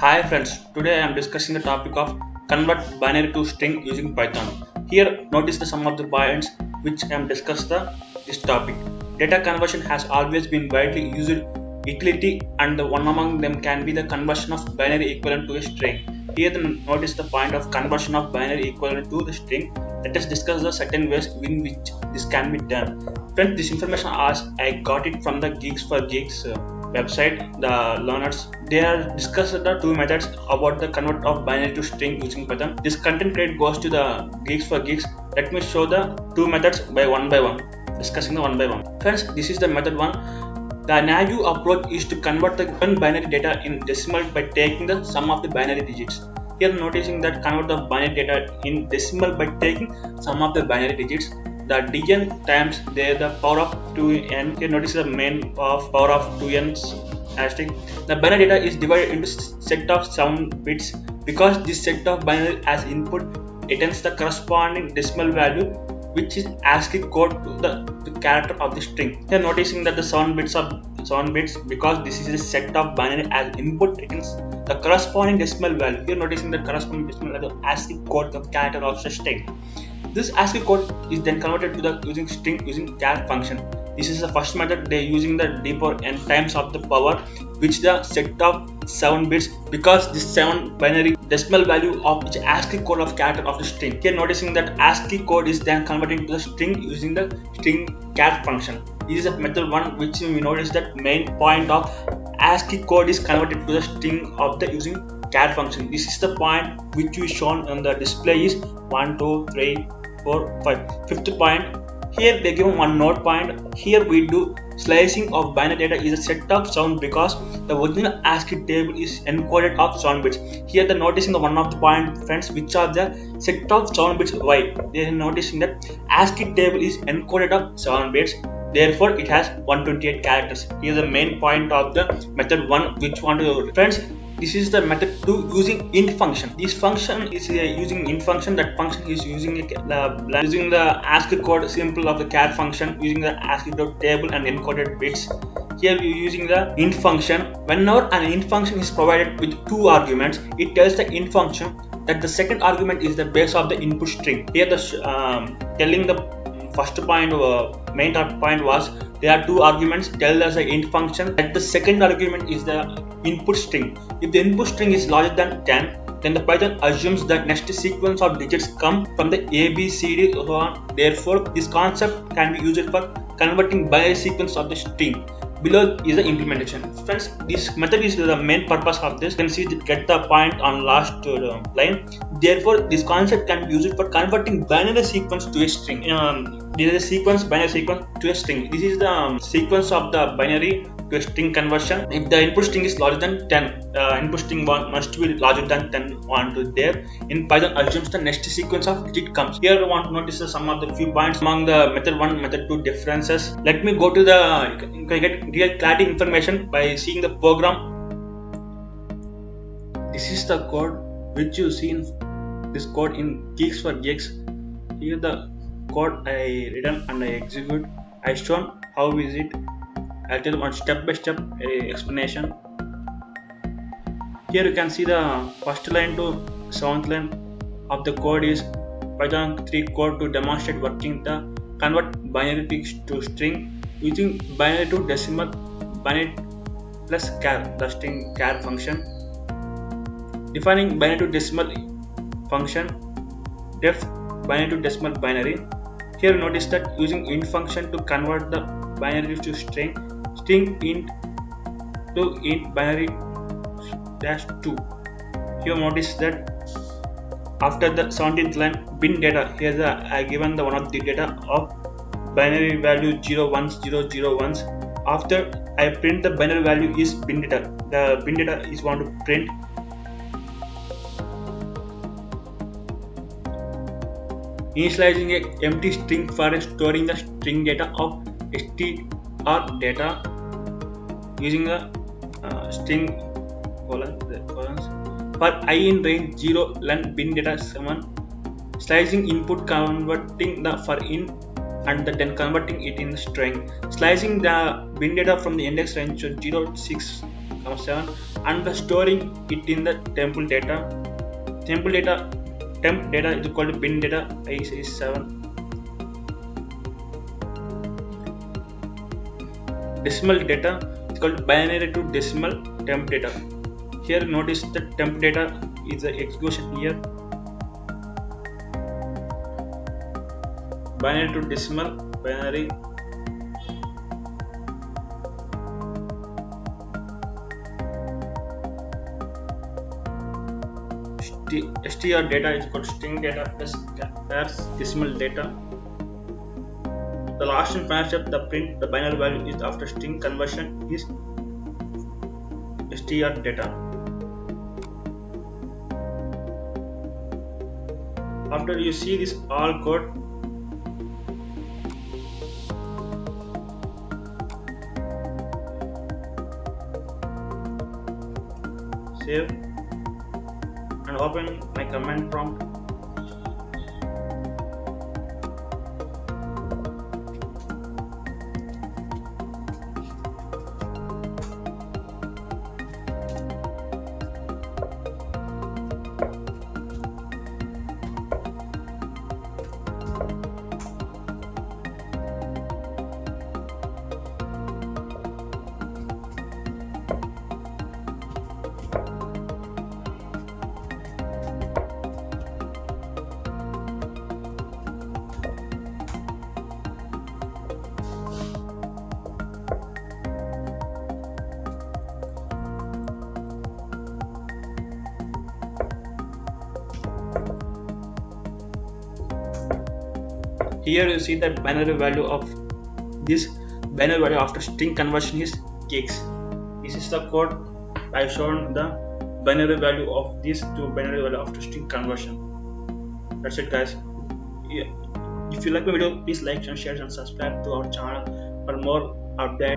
Hi friends, today I am discussing the topic of convert binary to string using Python. Here notice the some of the points which I am discussed this topic. Data conversion has always been widely used utility and the one among them can be the conversion of binary equivalent to a string. Here notice the point of conversion of binary equivalent to the string. Let us discuss the certain ways in which this can be done. Friends, this information as I got it from the Geeks for Geeks website. The learners they are discussed the two methods about the convert of binary to string using Python. This content credit goes to the Geeks for Geeks. Let me show the two methods by one, discussing the one by one. Friends, this is the method one. The naive approach is to convert the given binary data in decimal by taking the sum of the binary digits. Here noticing that convert the binary data in decimal by taking sum of the binary digits. The dn times there the power of 2n. Here notice the main of power of 2n asterisk. The binary data is divided into set of 7 bits. Because this set of binary as input returns the corresponding decimal value which is ASCII code to the character of the string. Here noticing that the 7 bits because this is a set of binary as input returns the corresponding decimal value. Here noticing the corresponding decimal value ASCII code of character of the string. This ASCII code is then converted to the using string using char function. This is the first method. They using the d power n times of the power which the set of 7 bits because this 7 binary decimal value of each ASCII code of character of the string. Here noticing that ASCII code is then converted to the string using the string char function. This is a method one which we notice that main point of ASCII code is converted to the string of the using char function. This is the point which we shown on the display is 1, 2, 3, 4, 5. Fifth point. Here they give one note point. Here we do slicing of binary data is a set of 7 because the original ASCII table is encoded of 7 bits. Here the noticing the one of the point friends which are the set of 7 bits why. They are noticing that ASCII table is encoded of 7 bits. Therefore it has 128 characters. Here is the main point of the method 1 which want to friends. This is the method 2 using int function. This function is using int function. That function is using the ASCII code simple of the char function using the ASCII table and encoded bits. Here we are using the int function. Whenever an int function is provided with 2 arguments, it tells the int function that the second argument is the base of the input string. Here the telling the first point main point was there are 2 arguments tell us the int function that the second argument is the input string. If the input string is larger than 10, then the Python assumes that next sequence of digits come from the A, B, C, D, so on. Therefore, this concept can be used for converting binary sequence of the string. Below is the implementation. Friends, this method is the main purpose of this. You can see get the point on last line. Therefore, this concept can be used for converting binary sequence to a string. This is a sequence, binary sequence to a string. This is the sequence of the binary to a string conversion. If the input string is larger than 10, input string must be larger than 10 on to there. In Python assumes the next sequence of digit comes. Here we want to notice some of the few points among the method 1, method 2 differences. Let me go to the you can get real clarity information by seeing the program. This is the code which you see in this code in Geeks for Geeks. Here the code I written and I execute. I shown how is it. I'll tell one step by step explanation. Here you can see the first line to 7th line of the code is Python 3 code to demonstrate working the convert binary to string using binary to decimal binary plus char, the string char function. Defining binary to decimal function def binary to decimal binary. Here notice that using int function to convert the binary to string int to int binary dash 2. Here notice that after the 17th line bin data, here I given the one of the data of binary value 0 1s 0 0 1s. After I print the binary value is bin data. The bin data is want to print. Initializing a empty string for storing the string data of str data using the string colons for I in range 0 len bin data 7. Slicing input converting the for in and then converting it in the string. Slicing the bin data from the index range 0 to 6 7, and the storing it in the temple data. Temp data is equal to bin data is 7. Decimal data is equal to binary to decimal temp data. Here notice the temp data is the execution here. Binary to decimal, binary. Str data is equal to string data plus decimal data. The last and final step, the print the binary value is after string conversion is str data. After you see this all code, save and open my command prompt. Here you see that binary value of this binary value after string conversion is gigs. This is the code I've shown the binary value of this to binary value after string conversion. That's it, guys. If you like my video, please like and share and subscribe to our channel for more updates.